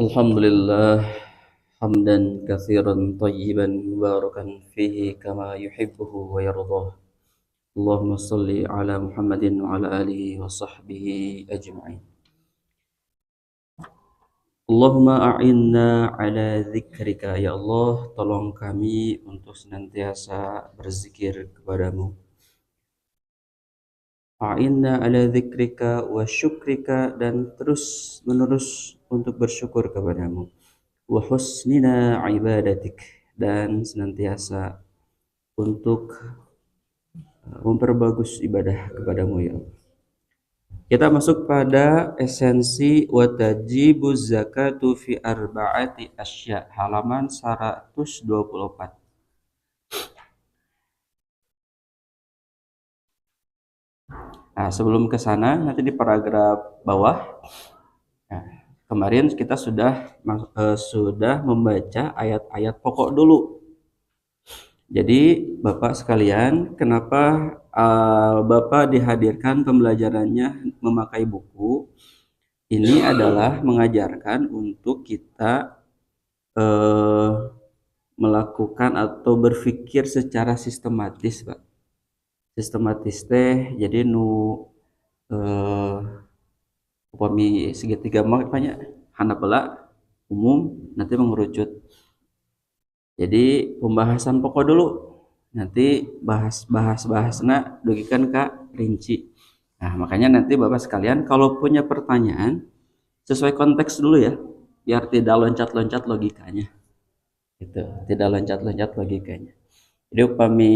Alhamdulillah hamdan katsiran tayyiban mubarakan fihi kama yuhibbuhu wa yardah. Allahumma shalli ala Muhammadin wa ala alihi wa sahbihi ajma'in. Allahumma a'inna ala dzikrika, ya Allah, tolong kami untuk senantiasa berzikir kepadamu. A'inna ala dzikrika wa syukrika, dan terus menerus untuk bersyukur kepadamu. Wa husnina ibadatik, dan senantiasa untuk memperbagus ibadah kepadamu, ya Allah. Kita masuk pada esensi wa tajibu zakatu fi arba'ati asya, halaman 124. Nah, sebelum ke sana, nanti di paragraf bawah, nah, kemarin kita sudah membaca ayat-ayat pokok dulu. Jadi Bapak sekalian, kenapa Bapak dihadirkan pembelajarannya memakai buku? Ini adalah mengajarkan untuk kita melakukan atau berpikir secara sistematis, Pak. Sistematis teh jadi upami segitiga makanya handapela umum nanti mengerucut. Jadi pembahasan pokok dulu, nanti bahasna dugikan Kak rinci. Nah, makanya nanti Bapak sekalian kalau punya pertanyaan sesuai konteks dulu ya, biar tidak loncat-loncat logikanya. Gitu, tidak loncat-loncat logikanya. Jadi upami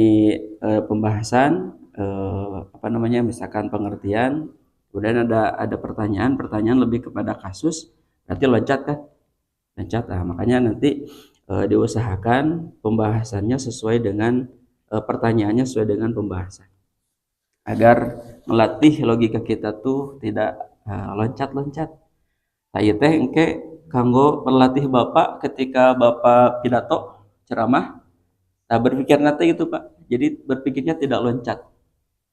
pembahasan misalkan pengertian, kemudian ada pertanyaan lebih kepada kasus, nanti loncat kan? Loncat. Nah, makanya nanti diusahakan pembahasannya sesuai dengan pertanyaannya sesuai dengan pembahasan, agar melatih logika kita tuh tidak loncat-loncat. Saya teh engke kanggo melatih Bapak ketika Bapak pidato ceramah, nah berpikir nanti itu Pak, jadi berpikirnya tidak loncat,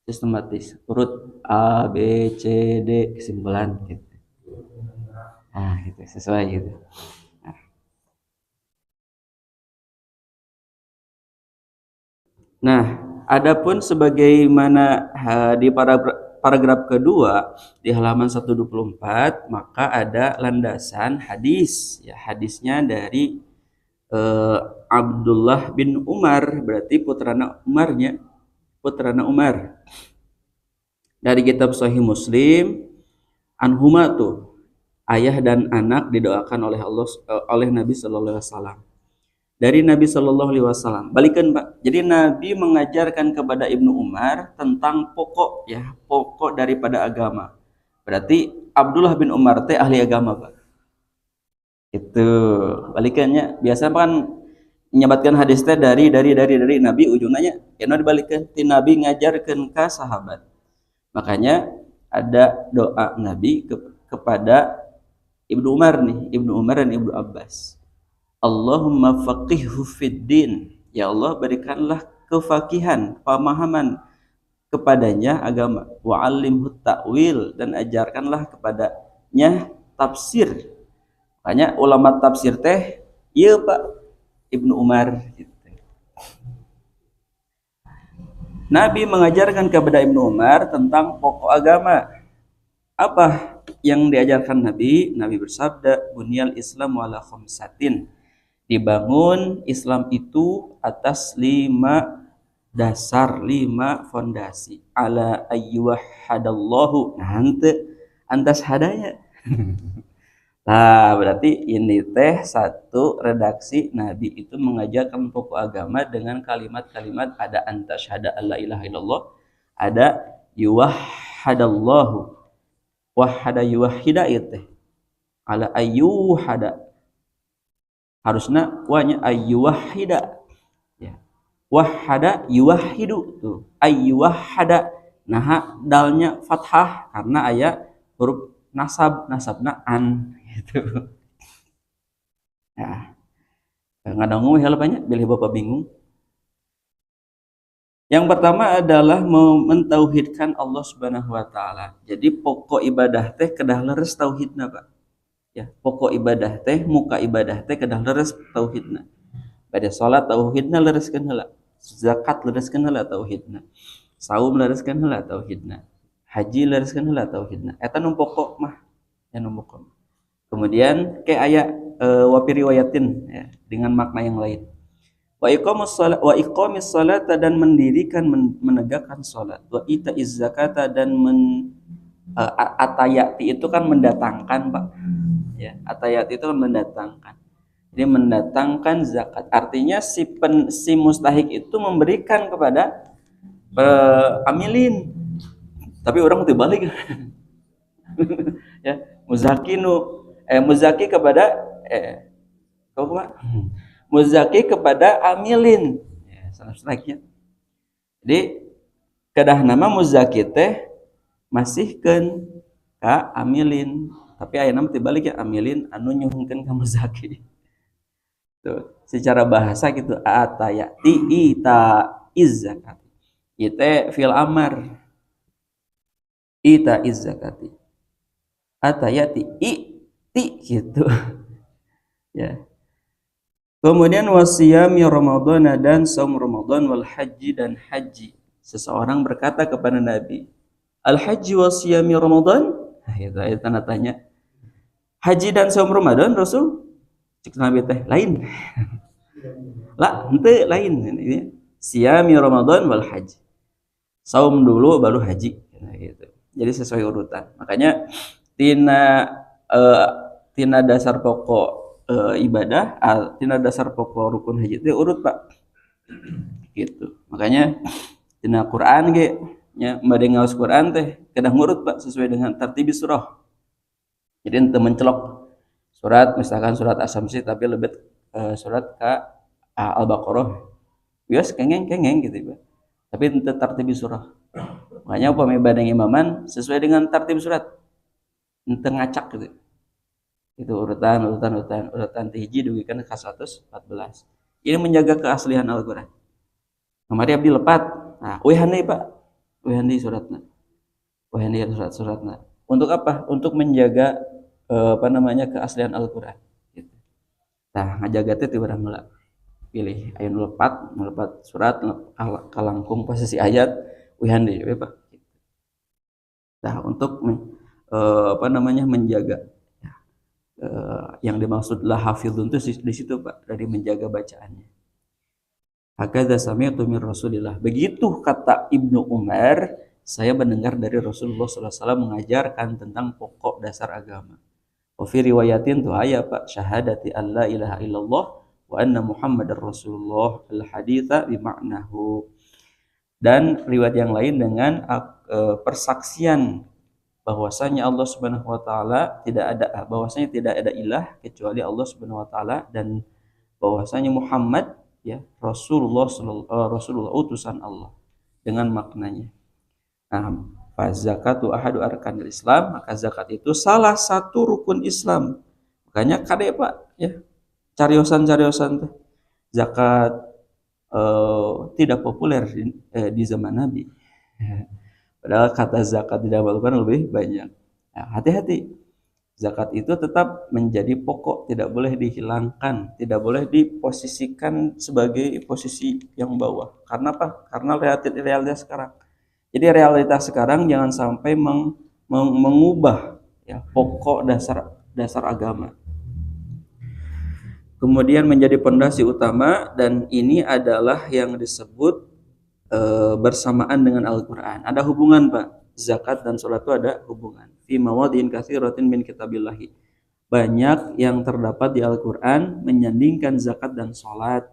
sistematis, urut A B C D kesimpulan gitu. Nah gitu, sesuai gitu. Nah, adapun sebagaimana di paragraf kedua di halaman 124, maka ada landasan hadis. Ya, hadisnya dari Abdullah bin Umar, berarti putrana Umar. Dari kitab Sahih Muslim, anhuma tuh ayah dan anak didoakan oleh Allah oleh Nabi sallallahu alaihi wasallam. Dari Nabi Shallallahu Alaihi Wasallam. Balikan Pak. Jadi Nabi mengajarkan kepada Ibnu Umar tentang pokok daripada agama. Berarti Abdullah bin Umar teh ahli agama Pak. Itu balikannya. Biasa kan menyebatkan hadis teh dari Nabi, ujungnya ya dibalikan. Nabi ngajarkan ke sahabat. Makanya ada doa Nabi kepada Ibnu Umar nih, Ibnu Umar dan Ibnu Abbas. Allahumma faqihhu fid din. Ya Allah, berikanlah kefakihan, pemahaman kepadanya agama. Wa 'allimhu ta'wil, dan ajarkanlah kepadanya tafsir. Makanya ulama tafsir teh ieu Pak Ibnu Umar gitu. Nabi mengajarkan kepada Ibnu Umar tentang pokok agama. Apa yang diajarkan Nabi? Nabi bersabda, "Bunyal Islam ala khamsatin." Dibangun Islam itu atas 5 dasar, 5 fondasi. Ala ayyuhadallahu, nanti antas hadaya. Nah, berarti ini teh satu redaksi Nabi itu mengajarkan pokok agama dengan kalimat-kalimat, ada antas hada alla ilaha illallah, ada yuwahhadallahu, wahada yuwahhida itu ala ayyuhada, harusnya wanya ayyuwahhida ya, wahada yuwahhidu tuh ayyuwahhada, nah dalnya fathah karena aya huruf nasabna an gitu. Nah, ngadangu hal banyak bilih Bapak bingung. Yang pertama adalah mentauhidkan Allah Subhanahu wa taala. Jadi pokok ibadah teh kedah leres tauhidna Pak. Ya, pokok ibadah teh, muka ibadah teh kedah leres tauhidna. Bade salat tauhidna lereskeun heula. Zakat lereskeun heula tauhidna. Saum lereskeun heula tauhidna. Haji lereskeun heula tauhidna. Eta nu pokok mah, ya nu pokok. Kemudian ke aya wa riwayatin ya, dengan makna yang lain. Wa iqamis salat dan mendirikan menegakkan salat. Wa itaiz zakata dan atayati itu kan mendatangkan, Pak. Ya, atayati itu kan mendatangkan. Jadi mendatangkan zakat. Artinya si mustahik itu memberikan kepada amilin. Tapi orang itu balik. Ya, muzaki kepada muzaki kepada amilin. Ya, salah lagi. Jadi kedah nama muzaki teh masihkeun ka amilin. Tapi aya nama tibalik ya amilin anu nyuhungkeun ka muzaki. Tuh, secara bahasa gitu atayati ita izzakat. Ite fil amar. Ita izzakati. Atayati ti gitu. Ya. Kemudian wasiyami Ramadan dan saum Ramadan wal haji dan haji. Seseorang berkata kepada Nabi, "Al haji wasiyami Ramadan?" Nah, itu tanda tanya. Haji dan saum Ramadan Rasul? Cik Nabi teh lain. Lah, henteu lain ini. Siyami Ramadan wal haji. Saum dulu baru haji. Nah, gitu. Jadi sesuai urutan. Makanya tina dasar pokok ibadah, tina dasar pokok rukun haji itu urut, Pak. Gitu. Makanya tina Quran ge nya bade ngaos Quran teh kedah ngurut, Pak, sesuai dengan tartibis surah. Jadi ente mencelok surat misalkan surat As-Samsi tapi lebih surat ka Al-Baqarah. Bias kengeng gitu, Pak. Tapi ente tartibis surah. Makanya upami bade imaman sesuai dengan tartib surat. Ente ngacak gitu. Itu urutan hiji dugikeun ka 114. Ini menjaga keaslian Al-Qur'an. Kamari abdi lepat. Nah, wehande, Pak. Wehande suratna. Wehande surat-suratna. Untuk apa? Untuk menjaga keaslian Al-Qur'an gitu. Nah, ngajaga teh ti urang heula. Pilih aya nu lepat surat kalangkung posisi ayat wehande we, Pak. Nah, untuk menjaga yang dimaksudlah hafizun itu di situ, Pak, dari menjaga bacaannya. Hakadza sami'tu min Rasulillah. Begitu kata Ibnu Umar, saya mendengar dari Rasulullah SAW mengajarkan tentang pokok dasar agama. Wa fi riwayatin tuh aya, Pak, syahadati alla ilaha illallah wa anna Muhammadar Rasulullah, al haditsa bi ma'nahu. Dan riwayat yang lain dengan persaksian bahwasanya Allah Subhanahu wa taala tidak ada ilah kecuali Allah Subhanahu wa taala dan bahwasanya Muhammad ya Rasulullah utusan Allah dengan maknanya. Nah, fa zakatu ahadu arkanil Islam, maka zakat itu salah satu rukun Islam. Makanya kade, Pak, ya. Cariosan-cariosan teh zakat tidak populer di zaman Nabi. Padahal kata zakat di dalam Al-Quran lebih banyak. Nah, hati-hati. Zakat itu tetap menjadi pokok, tidak boleh dihilangkan, tidak boleh diposisikan sebagai posisi yang bawah. Karena apa? Karena realitas sekarang. Jadi realitas sekarang jangan sampai mengubah ya, pokok dasar agama. Kemudian menjadi pondasi utama, dan ini adalah yang disebut bersamaan dengan Al-Quran. Ada hubungan, Pak. Zakat dan sholat itu ada hubungan. Fi mawadin katsiratin min kitabillahi. Banyak yang terdapat di Al-Quran menyandingkan zakat dan sholat.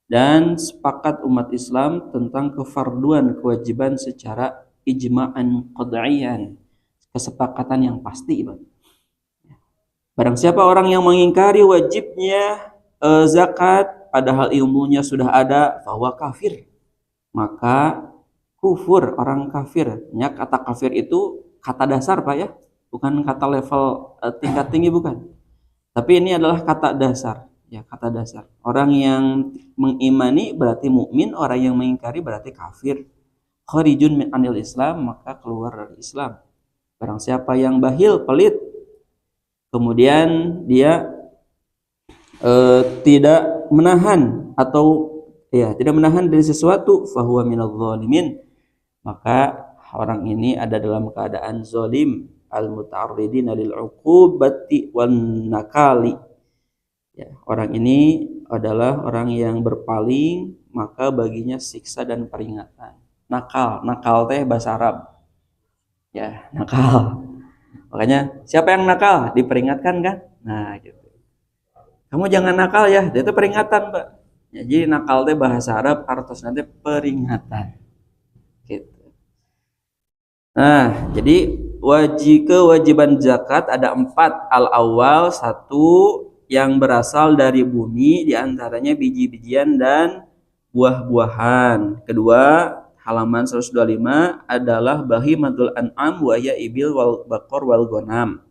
Dan sepakat umat Islam tentang kefarduan kewajiban secara ijma'an qad'iyan. Kesepakatan yang pasti, Pak. Barang siapa orang yang mengingkari wajibnya zakat padahal ilmunya sudah ada, bahwa kafir. Maka kufur, orang kafir. Ya, kata kafir itu kata dasar, Pak, ya. Bukan kata level tingkat tinggi, bukan. Tapi ini adalah kata dasar, ya, kata dasar. Orang yang mengimani berarti mukmin, orang yang mengingkari berarti kafir. Kharijun min anil Islam, maka keluar dari Islam. Barang siapa yang bahil, pelit, kemudian dia tidak menahan atau tidak menahan dari sesuatu, fahuwa minadz zalimin, maka orang ini ada dalam keadaan zalim, al-muta'arridina lil 'uqubati wan nakali. Ya, orang ini adalah orang yang berpaling, maka baginya siksa dan peringatan. Nakal teh bahasa Arab. Ya, nakal. Makanya siapa yang nakal diperingatkan kan? Nah, gitu. Kamu jangan nakal ya, itu peringatan, Pak. Ya, jadi nakal teh bahasa Arab artosna teh peringatan. Gitu. Nah, jadi kewajiban zakat ada 4. Al-awwal, 1 yang berasal dari bumi, diantaranya biji-bijian dan buah-buahan. Kedua, halaman 125 adalah bahimatul an'am wa ya ibil wal baqar wal ghanam.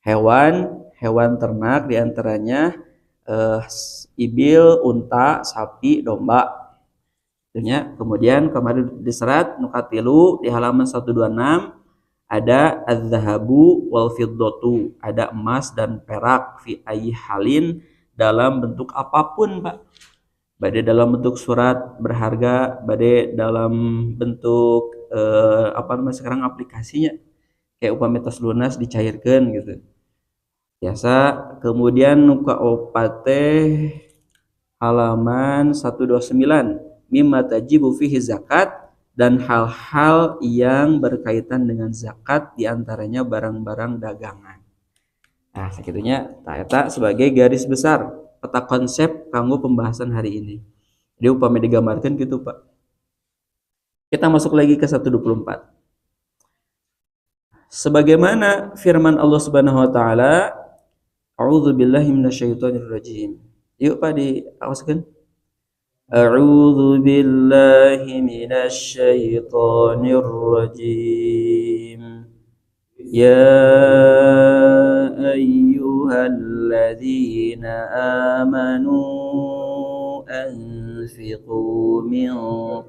Hewan ternak diantaranya ibil, unta, sapi, domba. Kemudian kemarin diserat nukatilu di halaman 126 ada az-zahabu wal fiddatu, ada emas dan perak, fi ayyi halin, dalam bentuk apapun, Pak. Bade dalam bentuk surat berharga, bade dalam bentuk sekarang aplikasinya kayak upami tos lunas dicairkan gitu. Biasa. Kemudian nuka opate halaman 129 mimma tajibu fihi zakat, dan hal-hal yang berkaitan dengan zakat diantaranya barang-barang dagangan. Nah, sakitunya eta sebagai garis besar peta konsep kanggo pembahasan hari ini. Jadi upami digambarkan gitu, Pak. Kita masuk lagi ke 124. Sebagaimana firman Allah Subhanahu wa taala, a'udzu billahi minasyaitonir rajim. Yuk Pak diawaskan. A'udzu billahi minasyaitonir rajim. Ya ayyuhalladzina amanu anfiqu min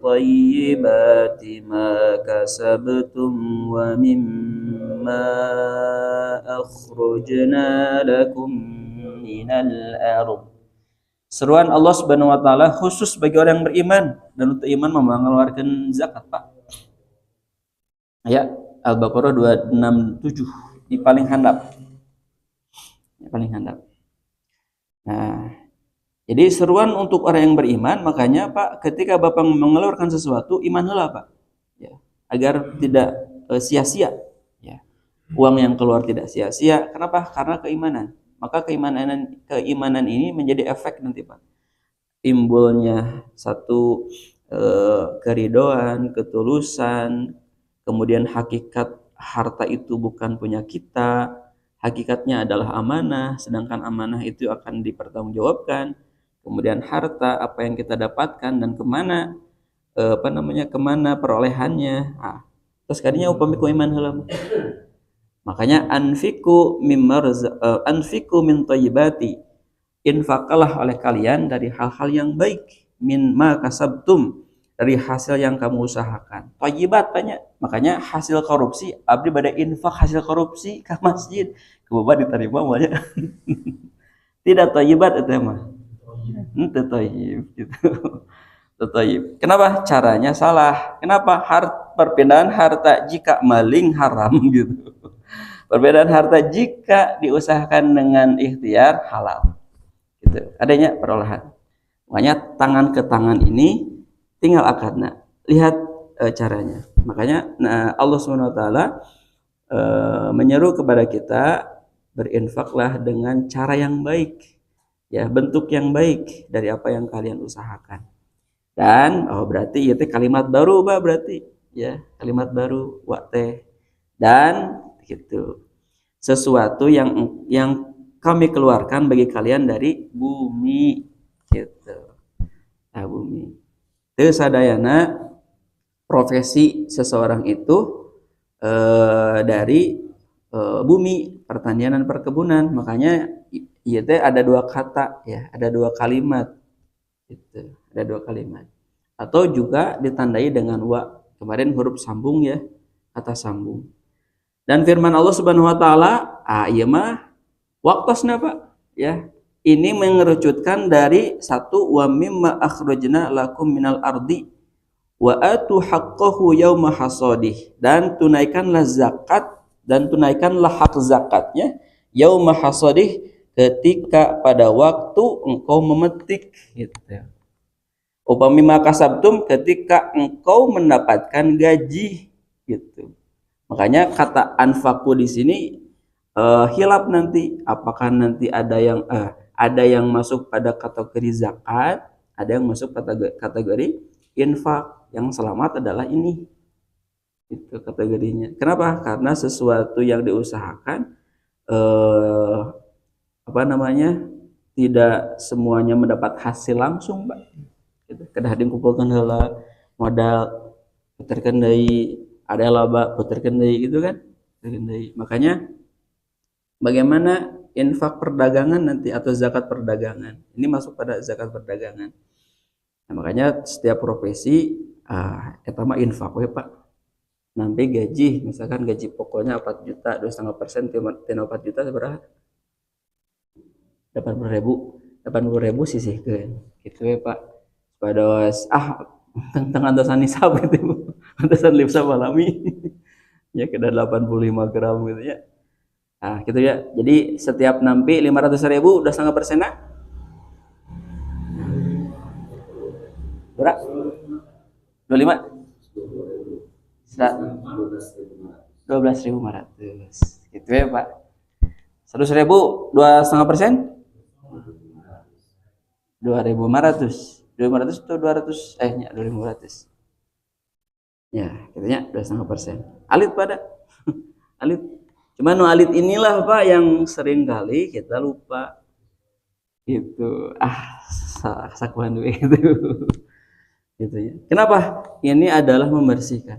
thayyibati ma kasabtum wa mimma akhrajna lakum minal ardh. Seruan Allah Subhanahu wa taala khusus bagi orang yang beriman, dan untuk iman mengeluarkan zakat, Pak. Ayat Al-Baqarah 267 di paling handap. Nah, jadi seruan untuk orang yang beriman, makanya Pak, ketika Bapak mengeluarkan sesuatu, iman heula, Pak. Ya, agar tidak sia-sia, ya. Uang yang keluar tidak sia-sia. Kenapa? Karena keimanan. Maka keimanan ini menjadi efek nanti, Pak. Timbulnya satu keridoan, ketulusan, kemudian hakikat harta itu bukan punya kita, hakikatnya adalah amanah, sedangkan amanah itu akan dipertanggungjawabkan. Kemudian harta apa yang kita dapatkan dan kemana kemana perolehannya. Terus kadinya upami ku iman heula. Makanya anfiku min thayyibati, infakalah oleh kalian dari hal-hal yang baik, min ma kasabtum, dari hasil yang kamu usahakan. Thayyibat banyak. Makanya hasil korupsi abdi bade infak hasil korupsi ke masjid. Kemudian diterima banyak. Tidak thayyibat itu mah. Itu thayyib gitu. Thayyib. Kenapa? Caranya salah. Kenapa? Perpindahan harta jika maling haram gitu. Perbedaan harta jika diusahakan dengan ikhtiar halal. Gitu. Adanya perolehan. Makanya tangan ke tangan ini tinggal akadna. Lihat caranya. Makanya Allah SWT menyeru kepada kita, berinfaklah dengan cara yang baik. Ya, bentuk yang baik dari apa yang kalian usahakan. Dan berarti itu kalimat baru, Pak, berarti ya, kalimat baru wa teh. Dan gitu. Sesuatu yang kami keluarkan bagi kalian dari bumi gitu. Nah, bumi. Teu sadayana profesi seseorang itu dari bumi, pertanian dan perkebunan. Makanya ieu teh ada 2 kata ya, ada 2 kalimat gitu. Ada 2 kalimat. Atau juga ditandai dengan wa. Kemarin huruf sambung ya, kata sambung. Dan firman Allah Subhanahu wa taala, ieu mah Waktosna Pak, ya. Ini mengerucutkan dari satu wa mimma akhrajna lakum minal ardi wa atu haqqahu yauma hasadih, dan tunaikanlah zakat dan tunaikanlah hak zakatnya yauma hasadih, ketika pada waktu engkau memetik gitu. Upami makasabtum, ketika engkau mendapatkan gaji gitu. Makanya kata anfaku di sini hilap nanti, apakah nanti ada yang masuk pada kategori zakat, ada yang masuk kategori infak. Yang selamat adalah ini, itu kategorinya. Kenapa? Karena sesuatu yang diusahakan eh, apa namanya, tidak semuanya mendapat hasil langsung, Pak. Gitu. Kedah dikumpulkan heula modal, puterkeun deui, ada laba puterkeun deui gitu kan. Puterkeun deui. Makanya bagaimana infak perdagangan nanti atau zakat perdagangan. Ini masuk pada zakat perdagangan. Nah, makanya setiap profesi eta mah infak we Pak. Nanti gaji, misalkan gaji pokoknya 4 juta, 2,5% tina 4 juta seberapa? 80.000. 80.000 sisihkeun. Gitu we Pak. Pados tentang antosan nisab gitu. Antosan lipsa malami. Ya kena 85 gram gitu ya. Nah, gitu ya. Jadi setiap nampi 500.000 udah 0,5%. Berapa? 25? 12.500. Gitu ya Pak. 100.000 2,5%? 2.500. 2.500 atau 200? Ya 2.500. Ya, katanya 2,5%. Alit pada. Alit. Cuman no alit inilah Pak yang sering kali kita lupa. Gitu. Sakuan duit gitu. Gitu ya. Kenapa? Ini adalah membersihkan.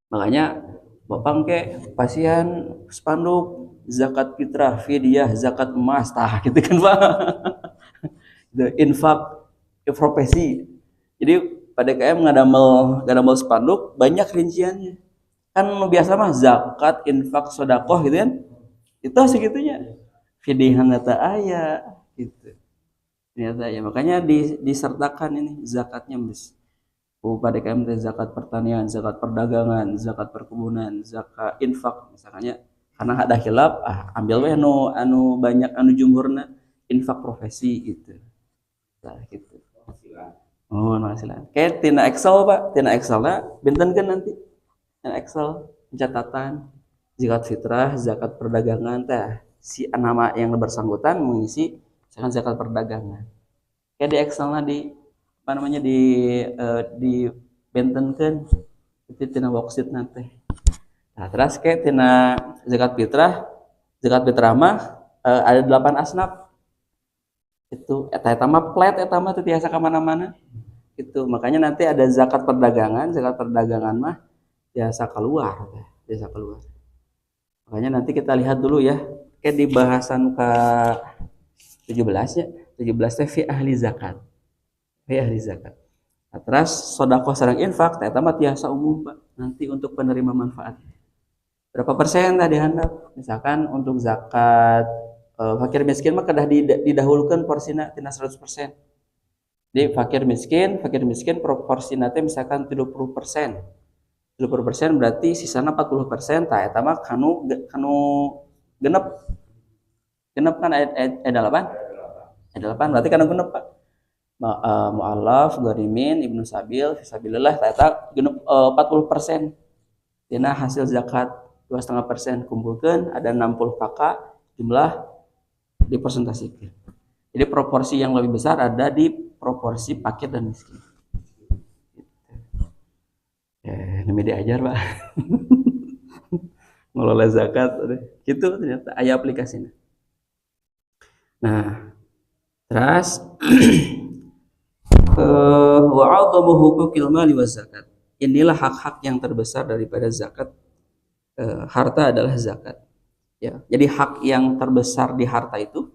Makanya Bapak ke pasien spanduk zakat fitrah, fidyah, zakat emas, tah gitu kan Pak. Infak profesi. Jadi pada KM ngadamel spanduk banyak rinciannya. Kan biasa mah zakat, infak, sedekah gitu kan. Itu segitunya. Fidyah data aya gitu. Ternyata ya, makanya disertakan ini zakatnya Mas. Pada KM zakat pertanian, zakat perdagangan, zakat perkebunan, zakat infak misalnya. Karena ada khilaf, ambil we anu banyak anu jumhurna infak profesi gitu. Nah, gitu. Oh, penghasilan. Kayak tina Excel, Pak. Tina Excelna bintenkeun nanti. Tina Excel pencatatan zakat fitrah, zakat perdagangan teh. Si nama yang bersangkutan mengisi misalkan zakat perdagangan. Kayak di Excelna apa namanya di bentenkeun itu tina worksheet nanti. Nah, terus kayak tina zakat fitrah mah ada 8 asnaf. Itu eta mah plat, eta mah teu tiasa ka mana-mana. Itu makanya nanti ada zakat perdagangan mah biasa keluar. Makanya nanti kita lihat dulu ya, kayak di bahasan ke 17 ya, 17 teh fi ahli zakat. Nah, terus sedekah sareng infak teh mah tiasa umum Pak. Nanti untuk penerima manfaat. Berapa persen tadi handap? Misalkan untuk zakat fakir miskin mah kedah didahulukan porsina tina 100%. Jadi fakir miskin proporsinya misalkan 70%. 70% berarti sisana 40%, tah eta mah kanu genep. Genep kan ayat 8. Ayat 8 berarti kanu genep Pak. Mu'allaf, gharimin, ibnu sabil, fisabilillah tah eta genep 40%. Dina hasil zakat 2,5% kumpulkeun ada 60 kakak jumlah dipresentasikan. Jadi proporsi yang lebih besar ada di proporsi fakir dan miskin. Ini diajar Pak. Ngelola zakat gitu ternyata aya aplikasinya. Nah, terus wa 'adhamu huquqil mali waz zakat. Inilah hak-hak yang terbesar daripada zakat. Harta adalah zakat. Ya, jadi hak yang terbesar di harta itu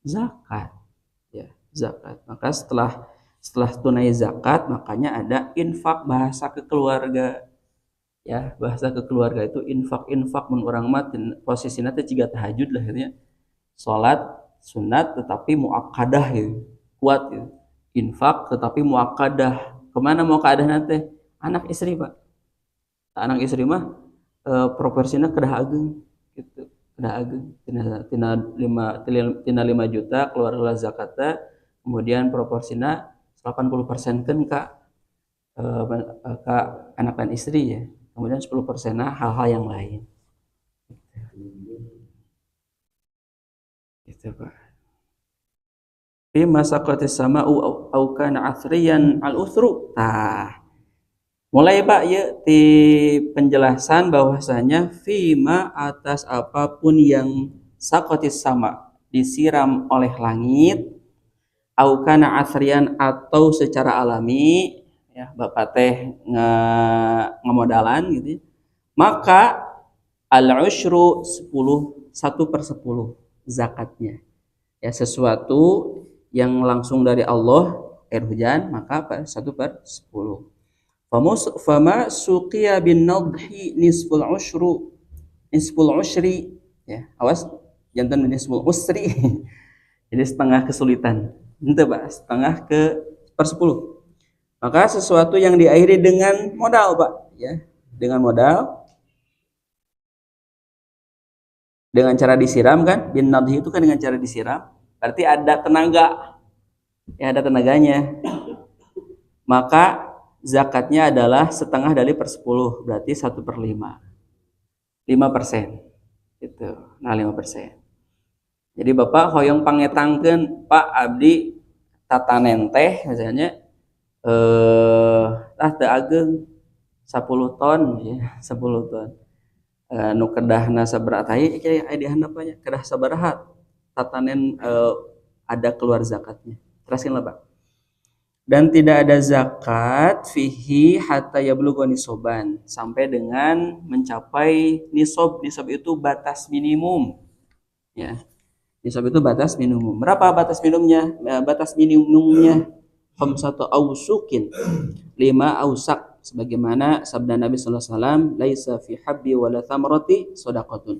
zakat. Ya, zakat. Maka setelah tunai zakat, makanya ada infak, bahasa ke keluarga. Ya, bahasa ke keluarga itu infak mun urang mah posisina teh ciga tahajud lah gitu ya. Salat sunat tetapi muakkadah gitu. Kuat gitu. Infak tetapi muakkadah. Kemana muakkadah nanti? Anak istri, Pak. Anak istri mah proporsinya kedah ageng gitu. Kedah ageng tina 5 juta keluarlah zakatnya, kemudian proporsinya 80% kan Kak, Kak anak dan istri ya. Kemudian 10% hal-hal yang lain. Gitu, Pak. Fi masaqatis sama'u au kana athriyan al-uthru. Tah, mulai Pak ya di penjelasan bahwasanya fima atas apapun yang sakotis sama disiram oleh langit au kana asrian atau secara alami ya Bapak teh ngemodalan gitu ya, maka al usyru 1/10 zakatnya ya, sesuatu yang langsung dari Allah air hujan maka 1/10. Fama suqiya bin nadhi nisful ushri ya, awas jantan nisful usri jadi setengah kesulitan itu Pak, setengah ke per 10. Maka sesuatu yang diakhiri dengan modal Pak ya, dengan modal, dengan cara disiram kan, bin nadhi itu kan dengan cara disiram berarti ada tenaga ya, ada tenaganya, maka zakatnya adalah setengah dari per 10 berarti 1/5, 5% gitu. Nah 5%. Jadi Bapak hoyong pangetangkeun Pak abdi tatanen teh misalnya teu ageng 10 ton ya, 10 ton. Nu kedahna sabaraha ieu aya di handapnya, kedah sabaraha tatanen ada keluar zakatnya. Teruskeun lah Pak. Dan tidak ada zakat fihi hatta yablugha nisoban, sampai dengan mencapai nisab. Nisab itu batas minimum ya. Nisab itu batas minimum. Berapa batas minimumnya? Batas minimumnya khamsatu ausukin, 5 ausak, sebagaimana sabda Nabi sallallahu alaihi wasallam, laisa fi habbi wala thamrati shadaqatun.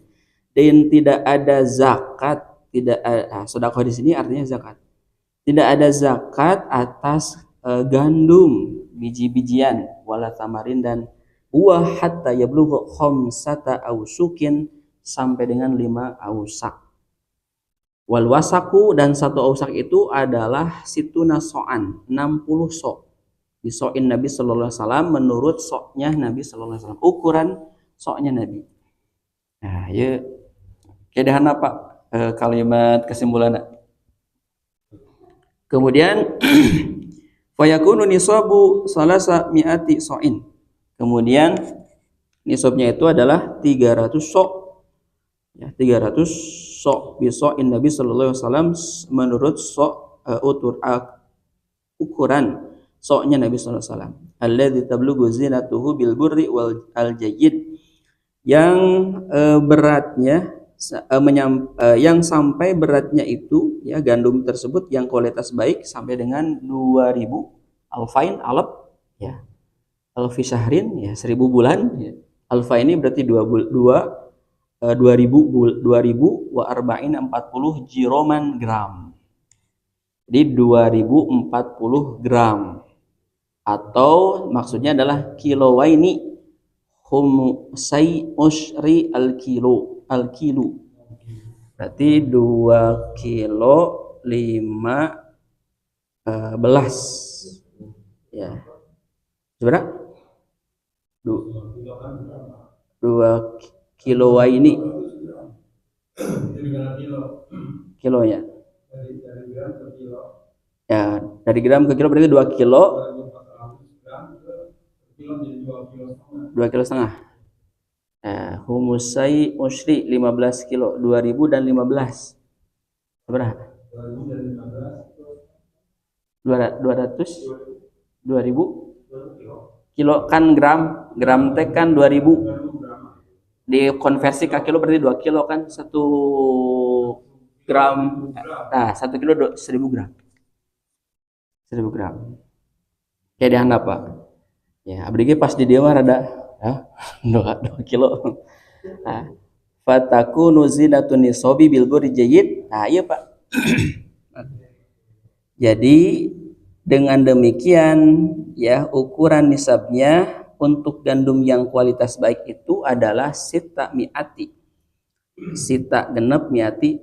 Dan tidak ada zakat, tidak sedekah di sini artinya zakat. Tidak ada zakat atas gandum, biji-bijian, wala tamarin dan buah hatta yablugha khamsata ausukin, sampai dengan 5 ausak. Wal wasaku, dan 1 ausak itu adalah situna so'an, 60 sok. Bisoin Nabi sallallahu alaihi wasallam, menurut soknya Nabi sallallahu alaihi wasallam, ukuran soknya Nabi. Nah, ya kedahan apa kalimat kesimpulan. Kemudian fayakunu nisabu salasa mi'ati so'in. Kemudian nisabnya itu adalah 300 sok. Ya, 300 sok bisoin Nabi sallallahu alaihi wasallam, menurut sok ukuran soknya Nabi sallallahu alaihi wasallam. Alladzi tablughu zinatuhu bil burri wal jayyid, yang beratnya yang sampai beratnya itu ya, gandum tersebut yang kualitas baik sampai dengan 2000 alfain alaf ya, alfi syahrin ya, 1000 bulan ya. Alfa ini berarti 2000 wa arba'in 40 jiroman gram. Jadi 2040 gram, atau maksudnya adalah kilowaini khumsai usyri al kilo berarti 2 kilo 15 ya, seberapa 2 kilo ini kilonya ya, dari gram ke kilo berarti 2 kilo 2,5 kilo. Humusai usyri 15 kilo, 2000 dan 15 berapa? 200 2000 kilo kan, gram teh kan 2000 dikonversi ke kilo berarti 2 kilo kan, 1 gram. Nah 1 kilo 1000 gram, 1000 gram kayak dihandap Pak ya. Abdi pas di dia mah rada Ya, 2 kilo. Nah, fatakunu zinatun nisabi bil burri jayyid. Nah, iya Pak. Jadi dengan demikian ya ukuran nisabnya untuk gandum yang kualitas baik itu adalah sita miati. Sita genep miati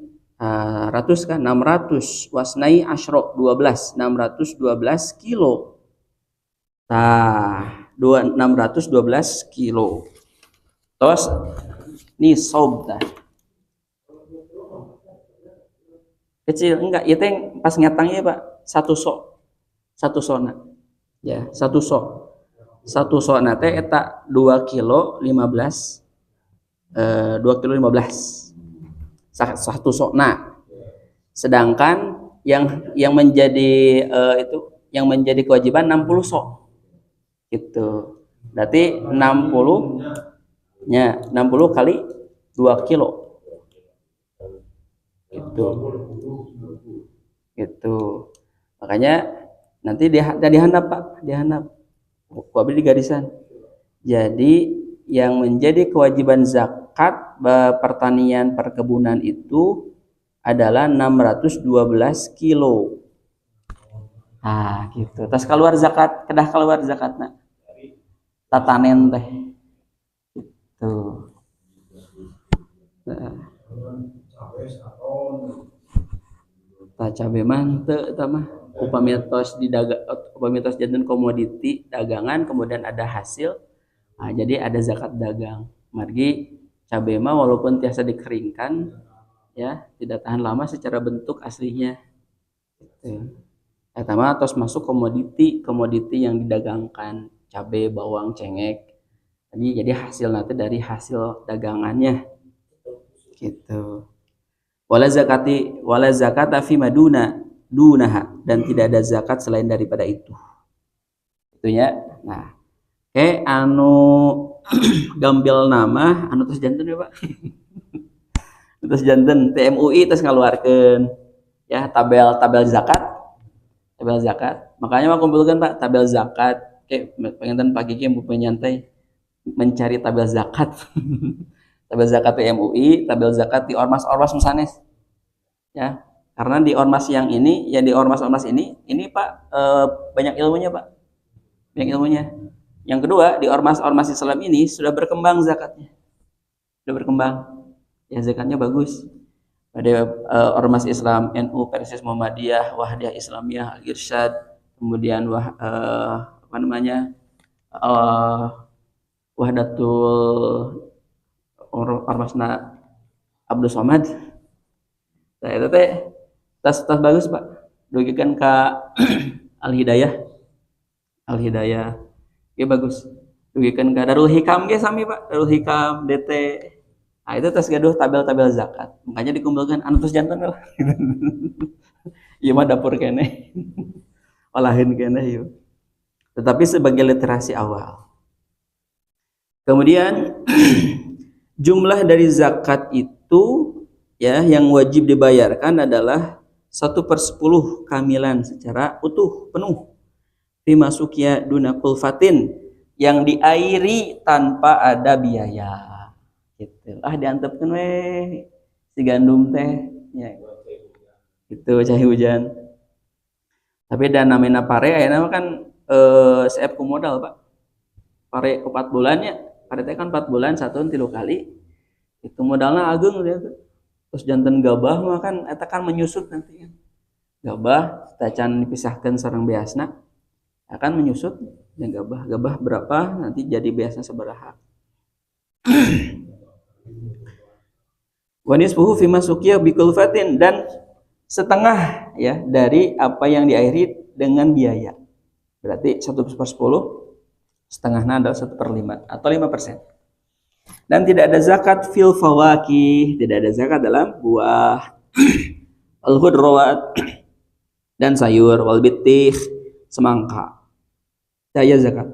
ratus kan 600 wasnai asyro 12 612 kilo. Tah 612 kilo. Terus nisab tah. Kecil enggak itu yang pas ngetangnya Pak satu sona ya satu sona teh eta 2 kilo 15 2 kilo 15 satu sona, sedangkan yang menjadi itu yang menjadi kewajiban 60 sok gitu, berarti 60 nya 60 kali 2 kilo gitu. Makanya nanti dia dihandap Pak, dihandap kuabil di garisan. Jadi yang menjadi kewajiban zakat pertanian perkebunan itu adalah 612 kilo. Nah gitu. Tas keluar zakat, kedah keluar zakatna tatanen teh tuh. Nah, cabe mah teu eta mah upamitos janten komoditi dagangan kemudian ada hasil. Nah, jadi ada zakat dagang. Margi cabai mah walaupun tiasa dikeringkan ya tidak tahan lama secara bentuk aslinya. Eta mah tos masuk komoditi yang didagangkan, cabai, bawang, cengek. Jadi hasil nanti dari hasil dagangannya gitu. Wala zakata fi maduna dunaha, dan tidak ada zakat selain daripada itu. Itunya. Nah, anu gambil nama anu tos janten ya Pak. Terus janten TMUI terus ngaluarkeun ya tabel zakat. Makanya mah kumpulkan Pak tabel zakat. Pengen pagi ki mau nyantai mencari tabel zakat. Tabel zakat TMUI, tabel zakat di ormas-ormas musanes. Ya, karena di ormas yang ini, ya di ormas-ormas ini Pak banyak ilmunya Pak. Banyak ilmunya. Yang kedua, di ormas-ormas Islam ini sudah berkembang zakatnya. Sudah berkembang. Ya zakatnya bagus. Ada ormas Islam NU, Persis Muhammadiyah, Wahdiyah Islamiyah, Al-Irsyad, kemudian Wahdatul Ormasna Abdul Somad. Nah, itu teh tas bagus Pak. Dugikan ke Al-Hidayah. Ya bagus. Dugikan ke Darul Hikam ge sami Pak. Darul Hikam DT. Nah, itu tas gaduh tabel-tabel zakat. Makanya dikumpulkan anu tos janten lah. Ieu mah dapur keneh. Olahin keneh ieu. Tetapi sebagai literasi awal. Kemudian jumlah dari zakat itu ya yang wajib dibayarkan adalah 1/10 kamilan secara utuh penuh. Fimasukia duna kulfatin, yang diairi tanpa ada biaya. Gitu. Diantepkeun we si gandum teh ya. Itu cai hujan. Tapi dan namanya pare ayeuna kan seep ku modal Pak. Pare 4 bulannya. Pare teh kan 4 bulan satun 3 kali. Itu modalna ageung dia tuh. Terus jantan gabah mah kan eta kan menyusut nanti kan. Gabah tacan dipisahkan sareng beasna akan menyusut dan gabah berapa nanti jadi beasna sabaraha. Wanisfuhu fi masukiya bikulfatin, dan setengah ya dari apa yang diakhiri dengan biaya. Berarti 1/10, setengahnya adalah 1/5 atau 5%. Dan tidak ada zakat fil fawakih, tidak ada zakat dalam buah, al-khudrawat dan sayur, wal bitih, semangka. Daya zakat.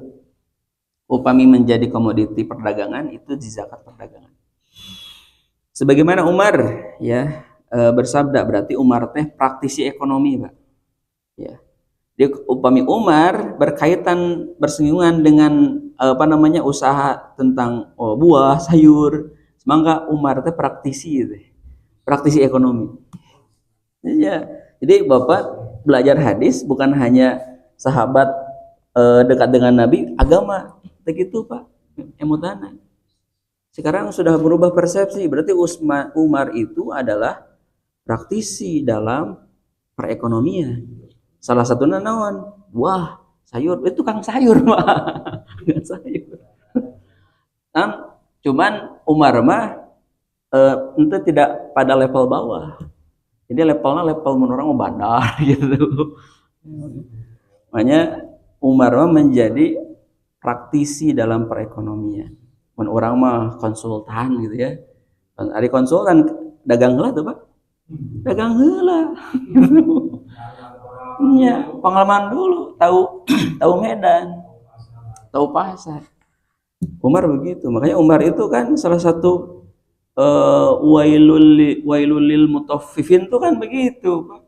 Upami menjadi komoditi perdagangan itu di zakat perdagangan. Sebagaimana Umar ya bersabda, berarti Umar teh praktisi ekonomi Pak. Ya. Dia upami Umar berkaitan bersinggungan dengan apa namanya usaha tentang buah, sayur. Semangka Umar teh praktisi gitu. Praktisi ekonomi. Iya. Jadi Bapak belajar hadis bukan hanya sahabat dekat dengan Nabi, agama. Begitu Pak. Emutana. Sekarang sudah berubah persepsi. Berarti Umar itu adalah praktisi dalam perekonomian. Salah satunya naon? Wah, sayur. Itu tukang sayur, Pak. Tukang sayur. Kan cuman Umar mah itu tidak pada level bawah. Jadi levelnya level menurut orang bandar gitu. Makanya Umar mah menjadi praktisi dalam perekonomian. Men orang mah konsultan gitu ya. Ada konsultan dagang heula tuh, Pak. Dagang heula. Iya, pengalaman dulu, tahu tahu Medan, tahu pasar. Umar begitu. Makanya Umar itu kan salah satu wailul lil mutaffifin tuh kan begitu, Pak.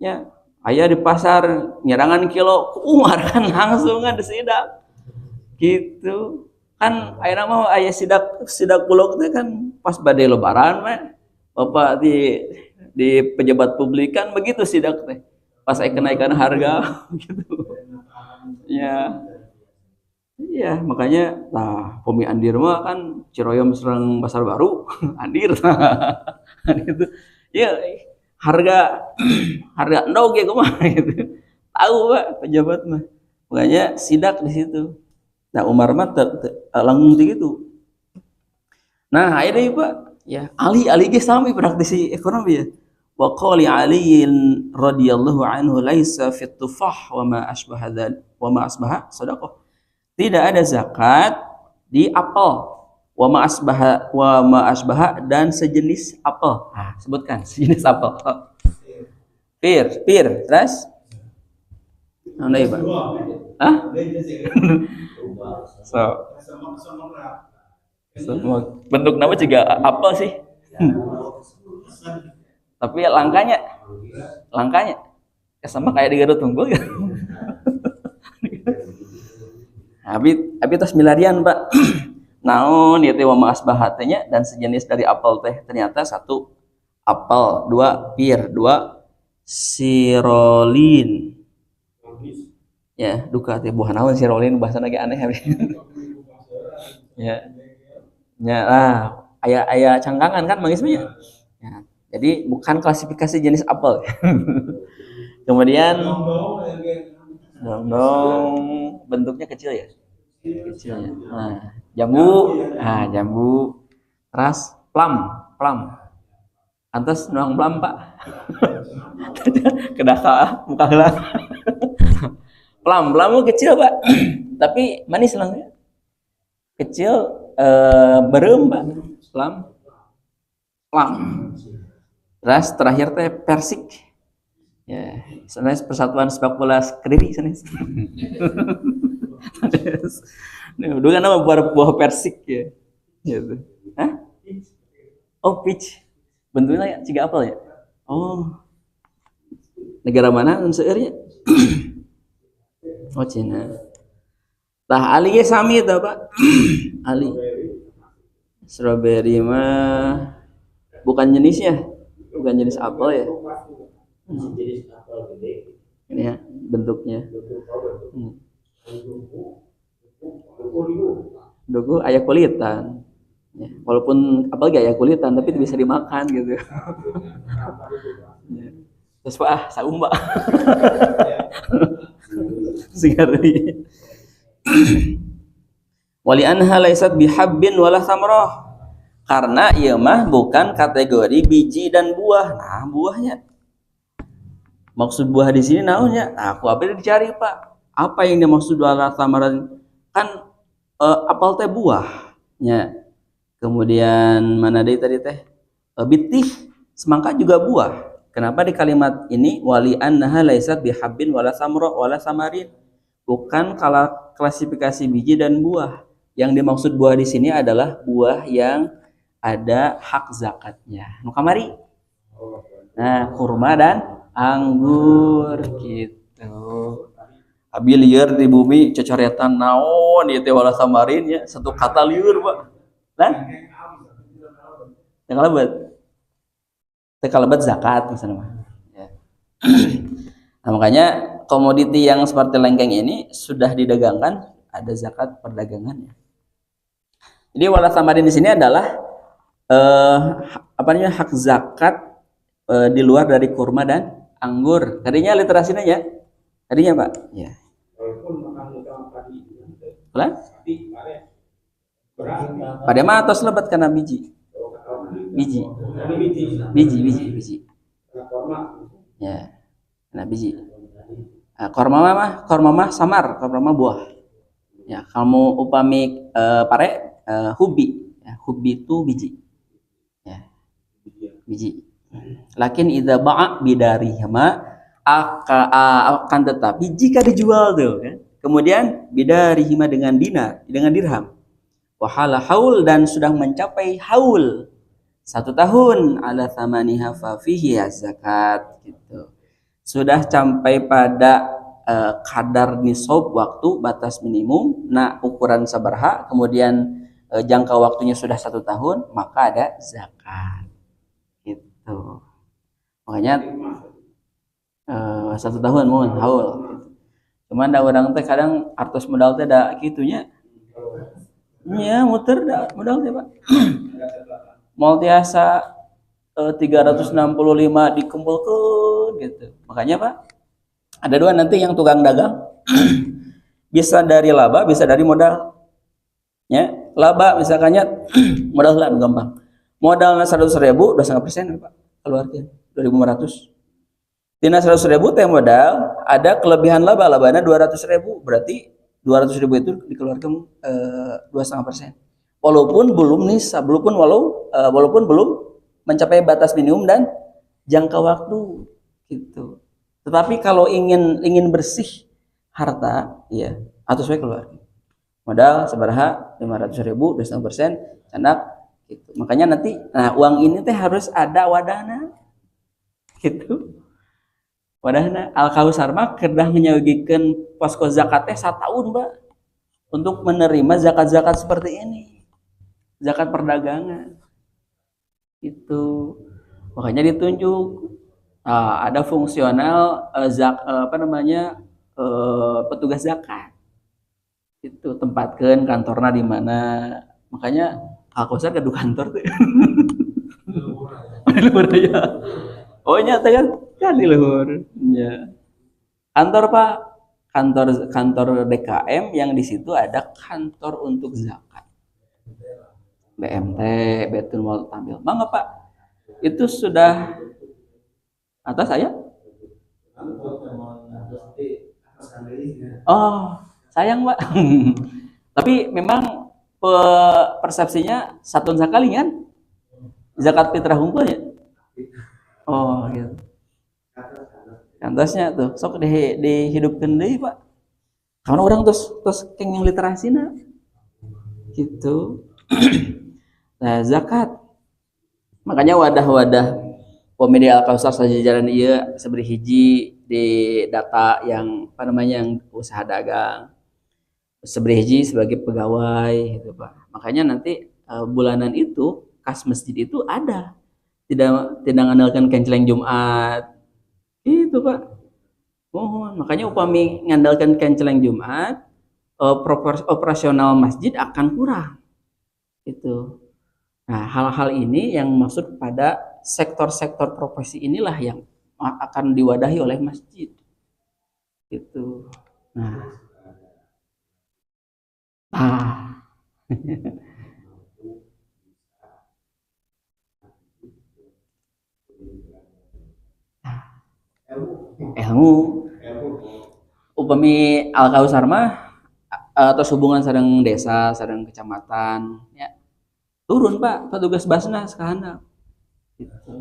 Ya, ayah di pasar nyerangan kilo Umar kan langsung kan disidak. Gitu. Kan aya mah aya sidak sidak bulog teh kan pas badai lebaran mah. Bapak di pejabat publik kan begitu sidak teh. Pas kenaikan harga gitu. Ya. Iya, makanya nah Pomi Andir mah kan Ciroyom serang Pasar Baru, Andir. Itu. Ya, harga harga endog ya kumaha gitu. Tahu Pak pejabat mah. Makanya sidak di situ. Nah, Umar mah langsung gitu. Nah, akhirnya Pak, ya Ali ge sami praktisi ekonomi ya. Wa qali Ali radhiyallahu anhu laisa fit tufah wa ma asbaha wa ma asbaha sadaqah. Tidak ada zakat di apel. Wa ma asbaha dan sejenis apel. Ah, sebutkan sejenis apel. Pir, terus? Nah, Pak. Hah? Semua bentuk nama juga apel sih. Tapi langkanya sama kayak di Garut Tunggul ya. Abi tas milarian Pak. Naon ya teh wa asbahatnya dan sejenis dari apel teh ternyata satu apel, dua pir, dua sirolin. Ya, duka teh buah naon sirolin bahasa lagi aneh. Ya. Ya lah, aya cangkangan kan mangisnya. Ya, jadi bukan klasifikasi jenis apel. Kemudian dong bentuknya kecil ya. Kecil ya. Nah, jambu. Terus plum. Antas nuang plum, Pak. Kedaka muka heula. Plum kecil, Pak. Tapi manis lang. Kecil berem, Pak. Plum. Terus terakhir teh persik. Ya, sanes Persatuan Sepak Bola Kediri sanes. Nih, dulu kan nama buah persik ya. Gitu. Hah? Oh, peach. Bentuknya ciga apel ya? Oh. Negara mana seueurnya? Oh, Cina. Tah Ali ge sami eta, Pak. Ali. Strawberry mah bukan jenisnya. Bukan jenis apel ya. Jenis apel gede. Ini ya bentuknya. Dugu aya kulitan. Ya, walaupun apalagi aya kulitan tapi bisa dimakan gitu. Ya. Terus Pak, saum Pak. Sigari. Wali anha laisat bihabbin wala samrah. Karena ieu mah bukan kategori biji dan buah. Nah, buahnya. Maksud buah di sini naonnya? Nah, aku apa dicari, Pak? Apa yang dimaksud wala samrah? Kan apel teh buahnya. Kemudian mana deh tadi teh? Bitih, semangka juga buah. Kenapa di kalimat ini wali annaha laisat bihabbin wala samra wala samarin? Bukan kalau klasifikasi biji dan buah. Yang dimaksud buah di sini adalah buah yang ada hak zakatnya. Nu kamari. Nah, kurma dan anggur gitu. abi lieur di bumi cocoretan naon ieu teh wala samarin ya satu kata lieur Pak lah teu kalabat zakat misalnya mah ya. Nah, makanya komoditi yang seperti lengkeng ini sudah didagangkan ada zakat perdagangannya. Jadi wala samarin di sini adalah apa namanya hak zakat di luar dari kurma dan anggur. Tadinya literasinya ya. Tadinya Pak. Ya. Lah? Pada mah atos lebat karena biji. Biji. Ya. Nah biji. Nah, korma mah samar, korma mah buah. Ya, kamu upami pare hubi. Ya, hubi itu biji. Ya. Biji. Lakin idza ba'a bidarihima akan tetapi jika dijual tuh kan. Kemudian bidarihima dengan dirham. Wahala haul dan sudah mencapai haul 1 tahun ala thamaniha fa fihi zakat gitu. Sudah sampai pada kadar nisab waktu batas minimum nah ukuran sabaraha kemudian jangka waktunya sudah 1 tahun maka ada zakat gitu. Makanya 1 tahun mohon haul cuman da urang teh kadang artos modal teh da kitunya nya muter da modal teh Pak mau tiasa 365 dikumpulkan gitu. Makanya Pak ada 2 nanti yang tukang dagang bisa dari laba bisa dari modal ya laba misalkannya modal lah gampang modalnya 100.000 2,5% Pak keluarkan 2.500 tina 100.000 teh modal ada kelebihan labanya 200.000 berarti 200.000 itu dikeluarkan 2,5% walaupun belum nisab walaupun belum mencapai batas minimum dan jangka waktu gitu. Tetapi kalau ingin bersih harta ya atau saya keluar modal sabaraha 500.000 2,5% candak gitu. Makanya nanti nah uang ini teh harus ada wadahna gitu. Wadahna Al-Kausar mah kedah menyagikeun posko zakat teh 1 tahun Mbak untuk menerima zakat-zakat seperti ini. Zakat perdagangan. Itu. Makanya ditunjuk ada fungsional petugas zakat. Itu tempatkan kantornya di mana. Makanya Al-Kausar gaduh kantor tuh. Luhur ya. Oh nyata kan di luhur. Ya. Kantor Pak, kantor DKM yang di situ ada kantor untuk zakat. BMT, Betul Mal Tampil. Mangga Pak. Itu sudah atas saya? Oh, sayang Pak. Tapi memang persepsinya satu sekali kan? Zakat fitrah hunkul ya? Oh, gitu. Kantasnya tuh, sok dihidupkan deh Pak. Karena orang terus kenging literasi nah. Gitu. Nah, zakat. Makanya wadah-wadah Pemedia Al-Kausar sajajaran ieu sabari hiji di data yang apa namanya yang usaha dagang. Sabari hiji sebagai pegawai gitu Pak. Makanya nanti bulanan itu kas masjid itu ada. Tidak ngandalkan kenceleng Jumat. Itu Pak. Mohon. Makanya upami ngandalkan kenceleng Jumat, operasional masjid akan kurang. Itu. Nah, hal-hal ini yang maksud pada sektor-sektor profesi inilah yang akan diwadahi oleh masjid. Gitu. Nah. Ilmu upami Al-Kausar mah atau hubungan sareng desa, sareng kecamatan ya. Turun Pak, petugas Basnas ke handap. Gitu.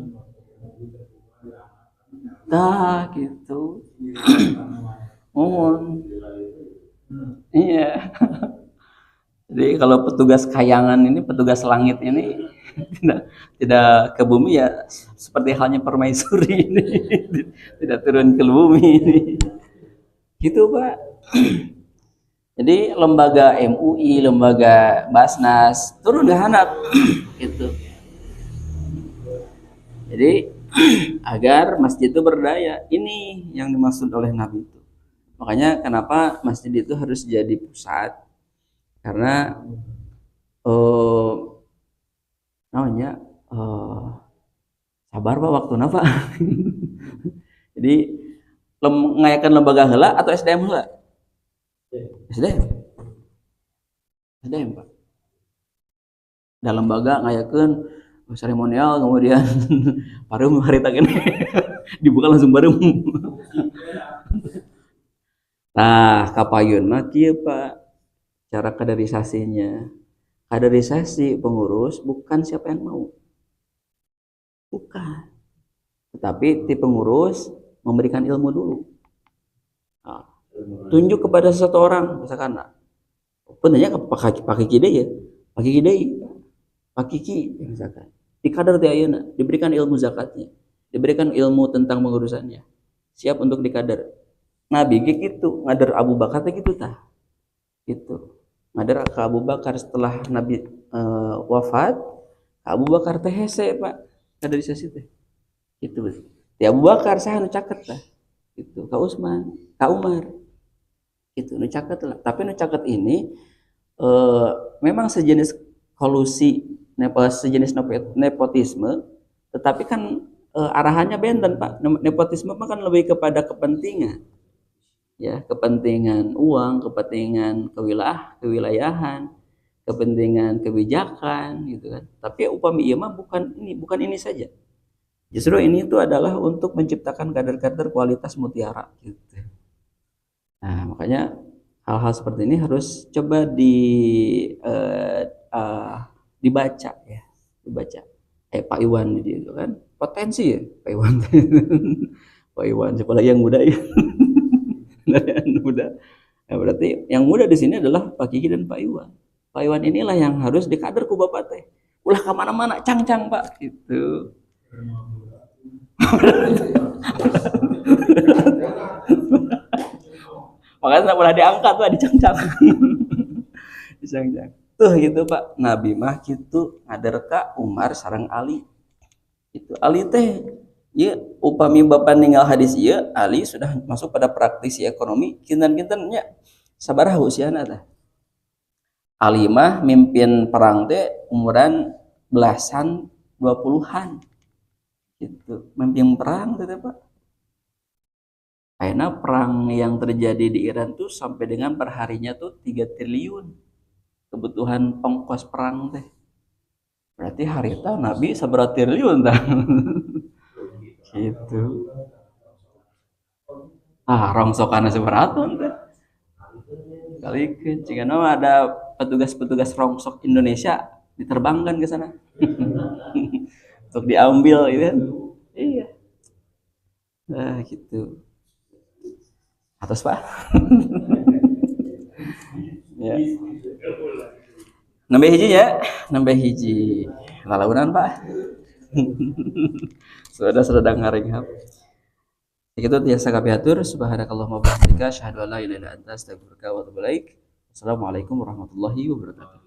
Nah, gitu. Mohon. Iya. Jadi kalau petugas kayangan ini, petugas langit ini tidak ke bumi ya seperti halnya permaisuri ini. Tidak turun ke bumi ini. Gitu Pak. Jadi lembaga MUI, lembaga Basnas turun ke handap gitu. Jadi agar masjid itu berdaya. Ini yang dimaksud oleh Nabi itu. Makanya kenapa masjid itu harus jadi pusat? Karena eh namanya sabar Pak waktu Pak. Jadi ngayakan lembaga heula atau SDM heula? SDM. SDM Pak. Dalam lembaga ngayakan seremonial kemudian parum harita kene dibuka langsung parum. Nah, kapayun mah kieu Pak cara kaderisasinya. Kaderisasi pengurus bukan siapa yang mau. Bukan. Tetapi ti pengurus memberikan ilmu dulu. Nah, tunjuk kepada satu orang misalkan penanya Pak Kiki deh ya. Pak Kiki deh. Pak Kiki misalkan. Di kader teh ayeuna diberikan ilmu zakatnya, diberikan ilmu tentang pengurusannya. Siap untuk dikader. Nabi gitu, ngader Abu Bakar teh gitu tah. Gitu. Ngader ke Abu Bakar setelah Nabi wafat, Abu Bakar teh hese Pak, kaderisasi teh. Gitu. Di Abu Bakar saya nu caket tah. Gitu. Ka Utsman, Ka Umar. Gitu, nu caket lah. Tapi nu caket ini memang sejenis kolusi sejenis nepotisme, tetapi kan arahannya benten Pak. Nepotisme kan lebih kepada kepentingan, ya kepentingan uang, kepentingan kewilayahan, kepentingan kebijakan, gitu kan. Tapi upami ieu mah bukan ini saja. Justru ini itu adalah untuk menciptakan kader-kader kualitas mutiara, gitu. Nah makanya hal-hal seperti ini harus coba dibaca ya, dibaca. Pak Iwan itu kan potensi ya Pak Iwan. Pak Iwan siapa lagi yang muda ya? Yang muda. Nah, berarti yang muda di sini adalah Pak Kiki dan Pak Iwan. Pak Iwan inilah yang harus dikader ku Bapak teh. Ulah kemana-mana cang-cang Pak gitu. Makanya tak boleh diangkat Pak dicang-cang. Dicang-cang. Tuh gitu Pak, Nabi mah gitu ngader ka Umar sareng Ali. Itu Ali teh ya upami Bapak ninggal hadis ieu Ali sudah masuk pada praktisi ekonomi kinten-kintennya sabaraha usiana tah. Ali mah mimpin perang teh umuran belasan 20-an. Gitu. Mimpin perang teh Pak. Karena perang yang terjadi di Iran tuh sampai dengan perharinya tuh 3 triliun kebutuhan ongkos perang teh. Berarti hari itu Nabi seberapa triliun tah. Gitu. Rongsokan seberaton teh. Kalikeun jika ada petugas-petugas rongsok Indonesia diterbangkan ke sana. Untuk diambil gitu kan. Iya. Nah, gitu. Atas Pak. Ya. Nambah hiji ya, nambah hiji. Lalaunan Pak. Sudah sedang ngaringhap. Itu biasa kami atur. Subhanakallahumma wa bihamdika asyhadu an la ilaha illa anta astaghfiruka wa atubu ilaik. Assalamualaikum warahmatullahi wabarakatuh.